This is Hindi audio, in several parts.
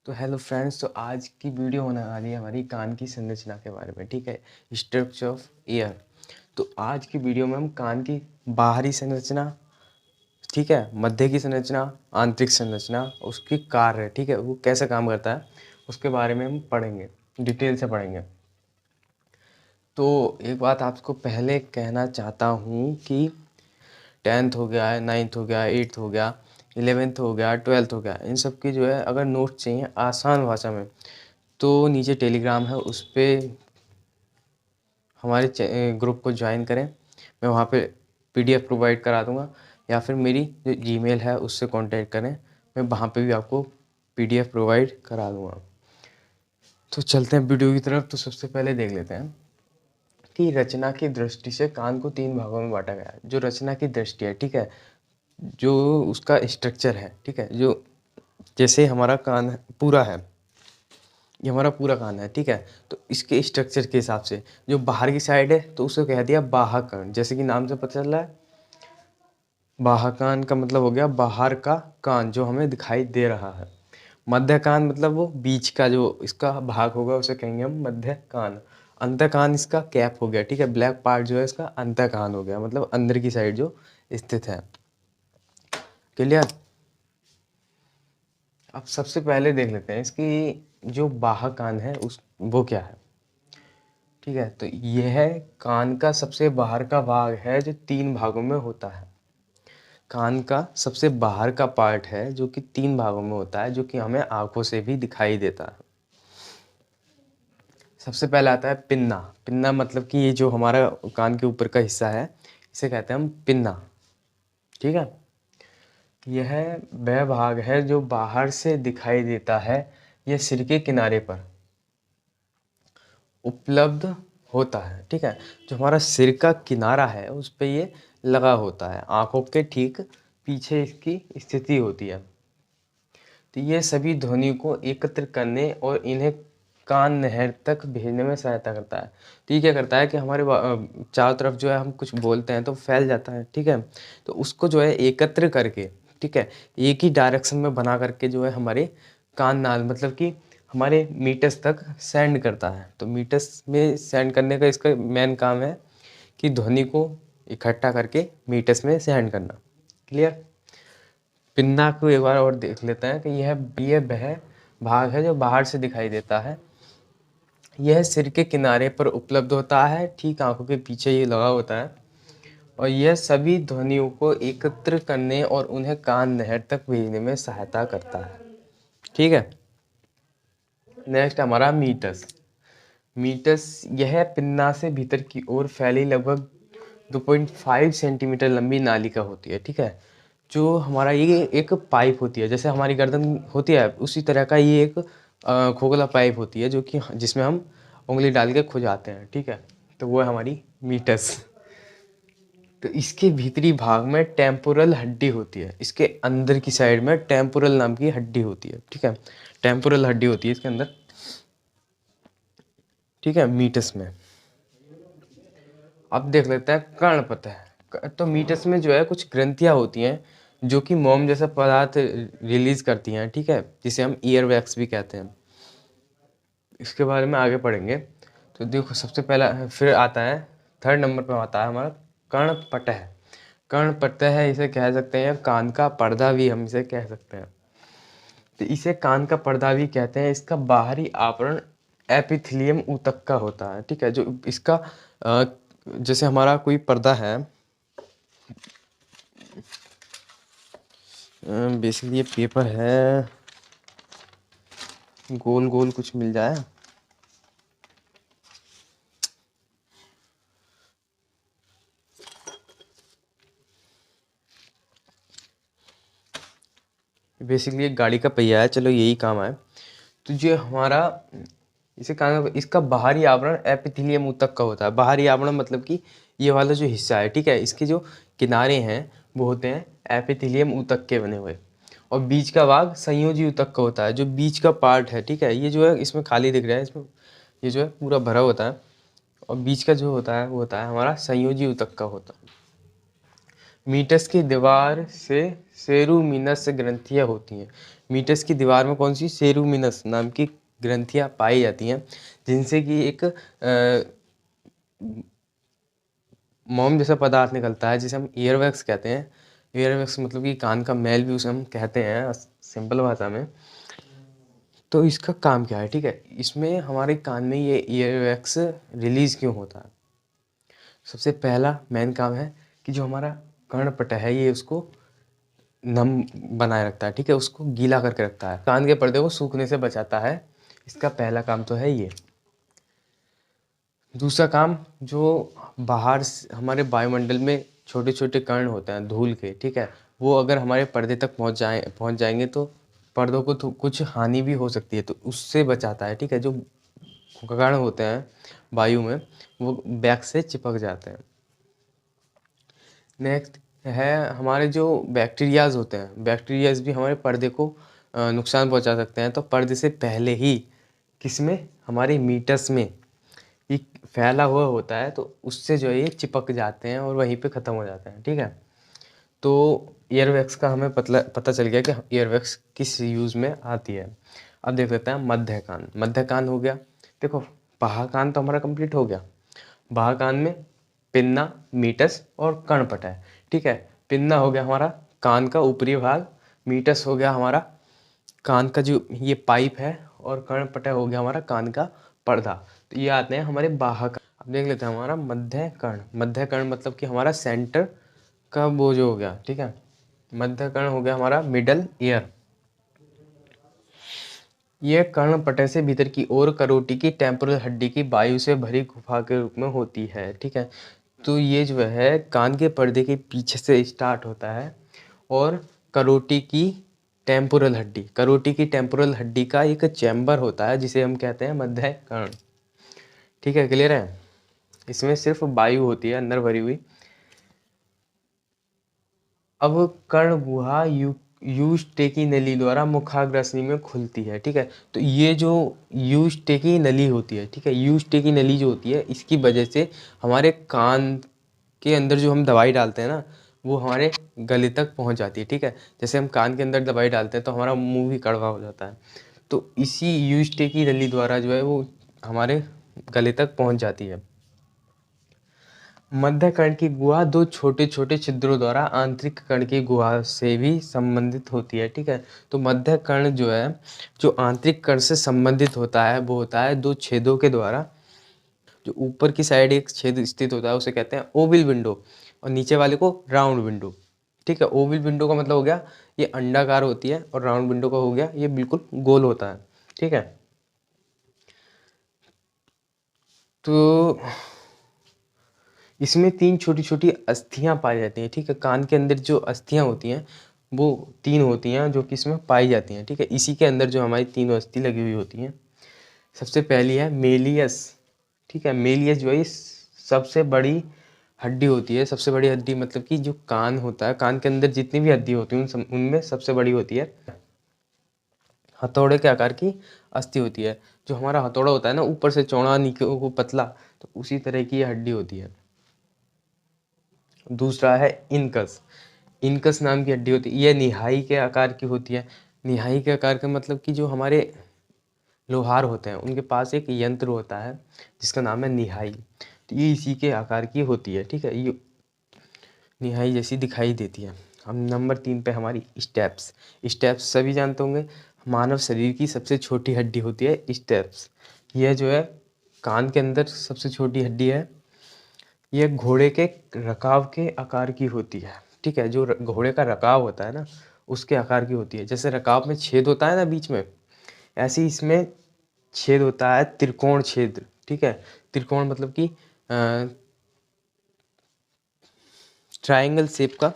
तो हेलो फ्रेंड्स, तो आज की वीडियो होने वाली है हमारी कान की संरचना के बारे में। ठीक है, स्ट्रक्चर ऑफ ईयर। तो आज की वीडियो में हम कान की बाहरी संरचना, ठीक है, मध्य की संरचना, आंतरिक संरचना, उसकी कार्य, ठीक है, वो कैसे काम करता है उसके बारे में हम पढ़ेंगे, डिटेल से पढ़ेंगे। तो एक बात आपको पहले कहना चाहता हूँ कि 10th हो गया है, 9th हो गया, 8th हो गया, 11th हो गया, 12th हो गया, इन सब की जो है अगर नोट्स चाहिए आसान भाषा में तो नीचे टेलीग्राम है, उस पर हमारे ग्रुप को ज्वाइन करें। मैं वहाँ पे पीडीएफ प्रोवाइड करा दूँगा, या फिर मेरी जो जीमेल है उससे कांटेक्ट करें, मैं वहाँ पे भी आपको पीडीएफ प्रोवाइड करा दूँगा। तो चलते हैं वीडियो की तरफ। तो सबसे पहले देख लेते हैं कि रचना की दृष्टि से कान को 3 भागों में बांटा गया है। जो रचना की दृष्टि है, ठीक है, जो उसका स्ट्रक्चर है, ठीक है, जो जैसे हमारा कान पूरा है, ये हमारा पूरा कान है, ठीक है, तो इसके स्ट्रक्चर के हिसाब से जो बाहर की साइड है तो उसे कह दिया बाह्य कान। जैसे कि नाम से पता चल रहा है, बाह्य कान का मतलब हो गया बाहर का कान जो हमें दिखाई दे रहा है। मध्य कान मतलब वो बीच का जो इसका भाग होगा उसे कहेंगे हम मध्य कान। अंतः कान इसका कैप हो गया, ठीक है, ब्लैक पार्ट जो है इसका अंतः कान हो गया, मतलब अंदर की साइड जो स्थित है। क्लियर। अब सबसे पहले देख लेते हैं इसकी जो बाह्य कान है उस वो क्या है। ठीक है, तो यह कान का सबसे बाहर का भाग है जो 3 भागों में होता है। कान का सबसे बाहर का पार्ट है जो कि 3 भागों में होता है, जो कि हमें आंखों से भी दिखाई देता है। सबसे पहला आता है पिन्ना। पिन्ना मतलब कि ये जो हमारा कान के ऊपर का हिस्सा है इसे कहते हैं हम पिन्ना। ठीक है, यह वह भाग है जो बाहर से दिखाई देता है, यह सिर के किनारे पर उपलब्ध होता है। ठीक है, जो हमारा सिर का किनारा है उस पे ये लगा होता है, आंखों के ठीक पीछे इसकी स्थिति होती है। तो ये सभी ध्वनि को एकत्र करने और इन्हें कान नहर तक भेजने में सहायता करता है। तो ये क्या करता है कि हमारे चारों तरफ जो है हम कुछ बोलते हैं तो फैल जाता है, ठीक है, तो उसको जो है एकत्र करके, ठीक है, एक ही डायरेक्शन में बना करके जो है हमारे कान नाल मतलब कि हमारे मीटस तक सेंड करता है। तो मीटस में सेंड करने का इसका मेन काम है कि ध्वनि को इकट्ठा करके मीटस में सेंड करना। क्लियर। पिन्ना को एक बार और देख लेते हैं कि यह वह भाग है जो बाहर से दिखाई देता है, यह सिर के किनारे पर उपलब्ध होता है, ठीक आंखों के पीछे ये लगा होता है, और यह सभी ध्वनियों को एकत्र करने और उन्हें कान नहर तक भेजने में सहायता करता है। ठीक है, नेक्स्ट हमारा मीटस। मीटस यह पिन्ना से भीतर की ओर फैली लगभग 2.5 सेंटीमीटर लंबी नालिका होती है। ठीक है, जो हमारा ये एक पाइप होती है, जैसे हमारी गर्दन होती है उसी तरह का ये एक खोखला पाइप होती है जो कि जिसमें हम उंगली डाल के खुजाते हैं। ठीक है, तो वो है हमारी मीटस। तो इसके भीतरी भाग में टेम्पोरल हड्डी होती है, इसके अंदर की साइड में टेम्पोरल नाम की हड्डी होती है। ठीक है, टेम्पोरल हड्डी होती है इसके अंदर, ठीक है, मीटस में। अब देख लेते हैं कर्णपतह। तो मीटस में जो है कुछ ग्रंथियां होती हैं जो कि मोम जैसा पदार्थ रिलीज करती हैं, ठीक है, जिसे हम ईयर वैक्स भी कहते हैं। इसके बारे में आगे पढ़ेंगे। तो देखो सबसे पहला फिर आता है, 3rd नंबर पर आता है हमारा कर्णपटह। कर्णपटह है, इसे कह सकते हैं कान का पर्दा भी हम इसे कह सकते हैं। तो इसे कान का पर्दा भी कहते हैं। इसका बाहरी आवरण एपिथेलियम ऊतक का होता है। ठीक है, जो इसका जैसे हमारा कोई पर्दा है, बेसिकली ये पेपर है, गोल गोल कुछ मिल जाए, बेसिकली एक गाड़ी का पहिया है, चलो यही काम है। तो जो हमारा इसे कहा, इसका बाहरी आवरण एपिथेलियम ऊतक का होता है। बाहरी आवरण मतलब कि ये वाला जो हिस्सा है, ठीक है, इसके जो किनारे हैं वो होते हैं एपिथेलियम ऊतक के बने हुए, और बीच का भाग संयोजी ऊतक का होता है। जो बीच का पार्ट है, ठीक है, ये जो है इसमें खाली दिख रहा है, इसमें ये जो है पूरा भरा होता है, और बीच का जो होता है वो होता है हमारा संयोजी ऊतक का होता है। मीटस की दीवार से सेरुमिनस ग्रंथियां होती हैं। मीटस की दीवार में कौन सी सेरुमिनस नाम की ग्रंथियां पाई जाती हैं, जिनसे कि एक मोम जैसा पदार्थ निकलता है जिसे हम ईयरवैक्स कहते हैं। ईयरवैक्स मतलब कि कान का मैल भी उसे हम कहते हैं सिंपल भाषा में। तो इसका काम क्या है, ठीक है, इसमें हमारे कान में ये ईयरवैक्स रिलीज क्यों होता है। सबसे पहला मेन काम है कि जो हमारा कर्णपट है ये उसको नम बनाए रखता है, ठीक है, उसको गीला करके रखता है, कान के पर्दे को सूखने से बचाता है। इसका पहला काम तो है ये। दूसरा काम, जो बाहर हमारे वायुमंडल में छोटे छोटे कण होते हैं धूल के, ठीक है, वो अगर हमारे पर्दे तक पहुंच जाएंगे तो पर्दों को कुछ हानि भी हो सकती है, तो उससे बचाता है, ठीक है। जो कण होते हैं वायु में वो बैक से चिपक जाते हैं। नेक्स्ट है हमारे जो बैक्टीरियाज होते हैं, बैक्टीरियाज भी हमारे पर्दे को नुकसान पहुंचा सकते हैं। तो पर्दे से पहले ही किसमें, हमारे मीटस में ये फैला हुआ होता है, तो उससे जो है ये चिपक जाते हैं और वहीं पे ख़त्म हो जाते हैं, ठीक है। तो ईयरवैक्स का हमें पता चल गया कि ईयरवैक्स किस यूज़ में आती है। अब देख लेते हैं मध्य कान। मध्य कान हो गया, देखो बाह्य कान तो हमारा कंप्लीट हो गया। बाह्य कान में पिन्ना, मीटस और कर्णपट है, ठीक है। पिन्ना हो गया हमारा कान का ऊपरी भाग, मीटस हो गया हमारा कान का जो ये पाइप है, और कर्णपट हो गया हमारा कान का पर्दा। तो ये आते हैं हमारे बाह्य कान। अब देख लेते हैं हमारा मध्य कर्ण। मध्य कर्ण मतलब कि हमारा सेंटर का वो जो हो गया, ठीक है। मध्य कर्ण हो गया हमारा मिडल ईयर। यह कर्ण पटे से भीतर की ओर करोटी की टेम्पोरल हड्डी की वायु से भरी गुफा के रूप में होती है, ठीक है। तो ये जो है कान के पर्दे के पीछे से स्टार्ट होता है, और करोटी की टेम्पोरल हड्डी, करोटी की टेम्पोरल हड्डी का एक चैम्बर होता है जिसे हम कहते हैं मध्य कर्ण, ठीक है। क्लियर है। इसमें सिर्फ वायु होती है अंदर भरी हुई। अब कर्ण गुहा यूस्टेकी नली द्वारा मुखाग्रसनी में खुलती है, ठीक है। तो ये जो यूस्टेकी नली होती है, ठीक है, यूस्टेकी नली जो होती है इसकी वजह से हमारे कान के अंदर जो हम दवाई डालते हैं ना, वो हमारे गले तक पहुंच जाती है, ठीक है। जैसे हम कान के अंदर दवाई डालते हैं तो हमारा मुंह भी कड़वा हो जाता है, तो इसी यूस्टेकी नली द्वारा जो है वो हमारे गले तक पहुंच जाती है। मध्य कर्ण की गुहा दो छोटे छोटे छिद्रों द्वारा आंतरिक कर्ण की गुहा से भी संबंधित होती है, ठीक है। तो मध्य कर्ण जो है, जो आंतरिक कर्ण से संबंधित होता है वो होता है दो छेदों के द्वारा। जो ऊपर की साइड एक छेद स्थित होता है उसे कहते हैं ओविल विंडो, और नीचे वाले को राउंड विंडो, ठीक है। ओविल विंडो का मतलब हो गया ये अंडाकार होती है, और राउंड विंडो का हो गया ये बिल्कुल गोल होता है, ठीक है। तो इसमें तीन छोटी छोटी अस्थियां पाई जाती हैं, ठीक है। कान के अंदर जो अस्थियां होती हैं वो तीन होती हैं जो कि इसमें पाई जाती हैं, ठीक है। इसी के अंदर जो हमारी तीनों अस्थि लगी हुई होती हैं। सबसे पहली है मेलियस, ठीक है। मेलियस जो है इस सबसे बड़ी हड्डी होती है। सबसे बड़ी हड्डी मतलब कि जो कान होता है, कान के अंदर जितनी भी हड्डी होती है उनमें सबसे बड़ी होती है। हथौड़े के आकार की अस्थि होती है। जो हमारा हथौड़ा होता है ना, ऊपर से चौड़ा नीचे को पतला, तो उसी तरह की ये हड्डी होती है। दूसरा है इनकस। इनकस नाम की हड्डी होती है, यह निहाई के आकार की होती है। निहाई के आकार का मतलब कि जो हमारे लोहार होते हैं उनके पास एक यंत्र होता है जिसका नाम है निहाई, तो ये इसी के आकार की होती है, ठीक है। ये निहाई जैसी दिखाई देती है। हम नंबर 3 पे हमारी स्टेप्स। स्टेप्स सभी जानते होंगे, मानव शरीर की सबसे छोटी हड्डी होती है स्टेप्स। यह जो है कान के अंदर सबसे छोटी हड्डी है। यह घोड़े के रकाब के आकार की होती है, ठीक है। जो घोड़े का रकाब होता है ना उसके आकार की होती है। जैसे रकाब में छेद होता है ना बीच में, ऐसे ही इसमें छेद होता है, त्रिकोण छेद, ठीक है। त्रिकोण मतलब कि ट्रायंगल शेप का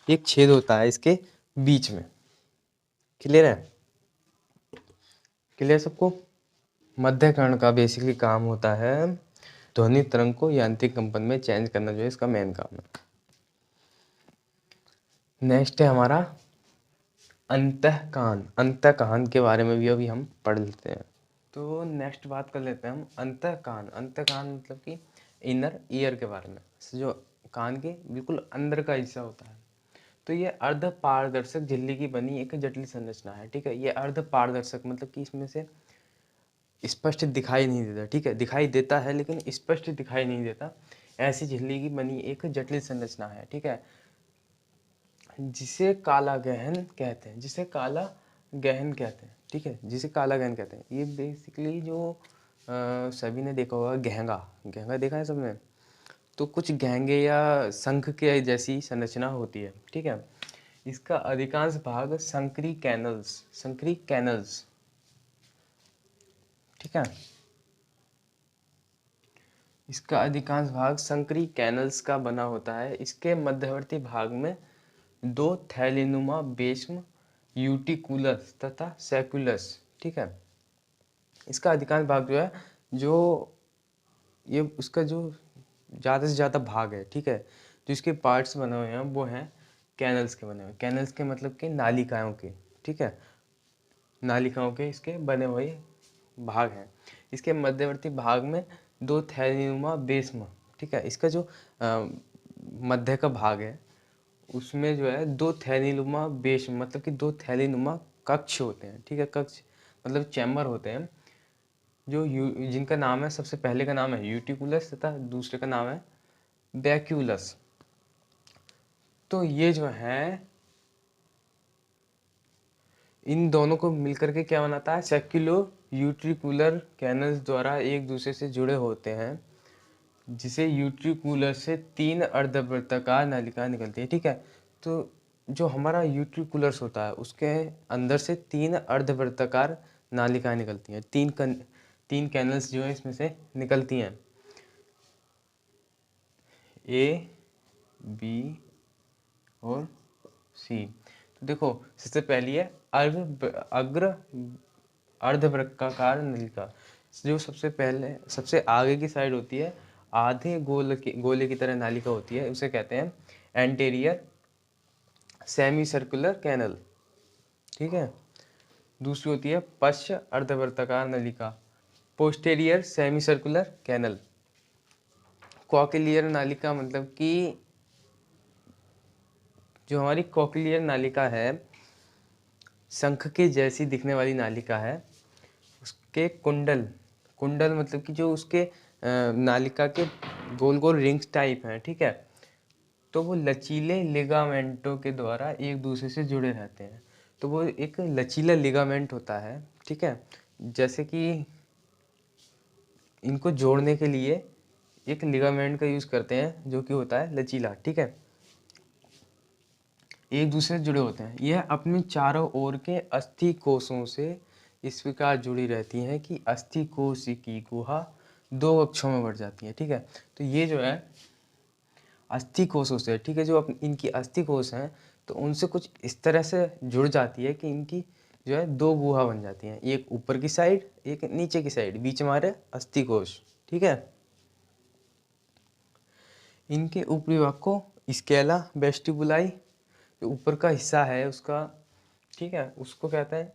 एक छेद होता है इसके बीच में। क्लियर है। क्लियर सबको। मध्य कर्ण का बेसिकली काम होता है ध्वनि तरंग को यांत्रिक कंपन में चेंज करना, जो है इसका मेन काम है। नेक्स्ट है हमारा अंतः कान। अंतः कान के बारे में भी अभी हम पढ़ लेते हैं। तो नेक्स्ट बात कर लेते हैं हम अंतः कान। अंतः कान मतलब कि इनर ईयर के बारे में, जो कान के बिल्कुल अंदर का हिस्सा होता है, तो ये अर्ध पारदर्शक झिल्ली की बनी एक जटिल संरचना है, ठीक है। ये अर्ध पारदर्शक मतलब कि इसमें से स्पष्ट दिखाई नहीं देता, ठीक है। दिखाई देता है लेकिन स्पष्ट दिखाई नहीं देता, ऐसी झिल्ली की बनी एक जटिल संरचना है, ठीक है। जिसे काला गहन कहते हैं, जिसे काला गहन कहते हैं, ठीक है। जिसे काला गहन कहते हैं, ये बेसिकली जो सभी ने देखा होगा गहंगा, गहंगा देखा है सबने। तो कुछ गहंगे या शंख के जैसी संरचना होती है, ठीक है। इसका अधिकांश भाग संकरी कैनल्स, संकरी कैनल्स, ठीक है। इसका अधिकांश भाग संकरी कैनल्स का बना होता है। इसके मध्यवर्ती भाग में दो थैलीनुमा बेस्म, यूटिकुलस तथा सैकुलस, ठीक है। इसका अधिकांश भाग जो है, जो ये उसका जो ज़्यादा से ज़्यादा भाग है, ठीक है, जो इसके पार्ट्स बने हुए हैं वो हैं कैनल्स के बने हुए। कैनल्स के मतलब कि नालिकाओं के, ठीक है, नालिकाओं के इसके बने हुए भाग हैं। इसके मध्यवर्ती भाग में दो थैलीनुमा बेस्म, ठीक है। इसका जो मध्य का भाग है उसमें जो है दो थैलीनुमा बेस्म मतलब कि दो थैलीनुमा कक्ष होते हैं, ठीक है। कक्ष मतलब चैम्बर होते हैं जो जिनका नाम है, सबसे पहले का नाम है यूटिकुलस तथा दूसरे का नाम है वैक्यूलस। तो ये जो है इन दोनों को मिलकर के क्या बनाता है, सेक्युलो यूट्रिकुलर कैनल्स द्वारा एक दूसरे से जुड़े होते हैं, जिसे यूट्रिकुलर से तीन अर्धवृत्ताकार नालिका निकलती है, ठीक है। तो जो हमारा यूट्रिकुलर्स होता है उसके अंदर से तीन अर्धवृत्ताकार नालिकाएं निकलती हैं, तीन कैनल्स जो है इसमें से निकलती हैं, ए, बी और सी। तो देखो सबसे पहली है अग्र अर्धवृत्ताकार नलिका, जो सबसे पहले सबसे आगे की साइड होती है, आधे गोले की तरह नालिका होती है, उसे कहते हैं एंटेरियर सेमी सर्कुलर कैनल, ठीक है। दूसरी होती है पश्च अर्धवृत्ताकार नलिका, posterior semi circular canal. Cochlear नालिका मतलब कि जो हमारी कॉक्लियर नालिका है, शंख के जैसी दिखने वाली नालिका है, उसके कुंडल, कुंडल मतलब कि जो उसके नालिका के गोल गोल रिंग्स टाइप हैं, ठीक है। तो वो लचीले लिगामेंटों के द्वारा एक दूसरे से जुड़े रहते हैं। तो वो एक लचीला लिगामेंट होता है, ठीक है। जैसे कि इनको जोड़ने के लिए एक लिगामेंट का यूज़ करते हैं जो कि होता है लचीला, ठीक है। एक दूसरे से जुड़े होते हैं। यह अपनी चारों ओर के अस्थि कोषों से इस प्रकार जुड़ी रहती हैं कि अस्थि कोष की गुहा दो कक्षों में बढ़ जाती है, ठीक है। तो ये जो है अस्थि कोषों से, ठीक है, जो इनकी अस्थि कोष हैं तो उनसे कुछ इस तरह से जुड़ जाती है कि इनकी जो है दो गुहा बन जाती हैं, एक ऊपर की साइड एक नीचे की साइड, बीच में हमारे अस्थि कोष, ठीक है। इनके ऊपरी भाग को स्केला वेस्टिबुलाई, जो ऊपर का हिस्सा है उसका, ठीक है, उसको कहते हैं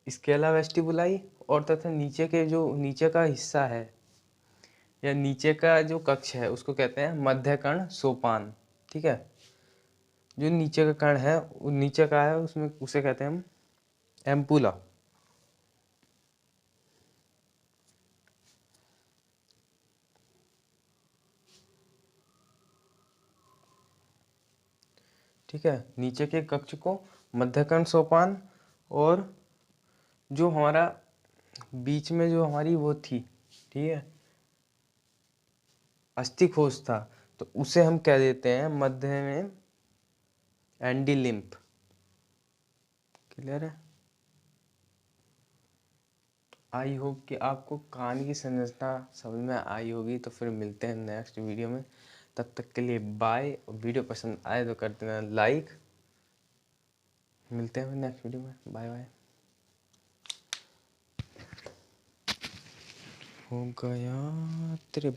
स्केला वेस्टिबुलाई। और तथा नीचे के जो नीचे का हिस्सा है या नीचे का जो कक्ष है उसको कहते हैं मध्य कर्ण सोपान, ठीक है। जो नीचे का कर्ण है वो नीचे का है उसमें उसे कहते हैं हम एम्पुला, ठीक है। नीचे के कक्ष को मध्य कर्ण सोपान, और जो हमारा बीच में जो हमारी वो थी, ठीक है, अस्थि कोष था, तो उसे हम कह देते हैं मध्य में एंडीलिम्फ। क्लियर है। आई होप कि आपको कहानी की संरचना समझ में आई होगी। तो फिर मिलते हैं नेक्स्ट वीडियो में, तब तक के लिए बाय। वीडियो पसंद आए तो कर देना लाइक। मिलते हैं नेक्स्ट वीडियो में, बाय बाय। हो गया तेरे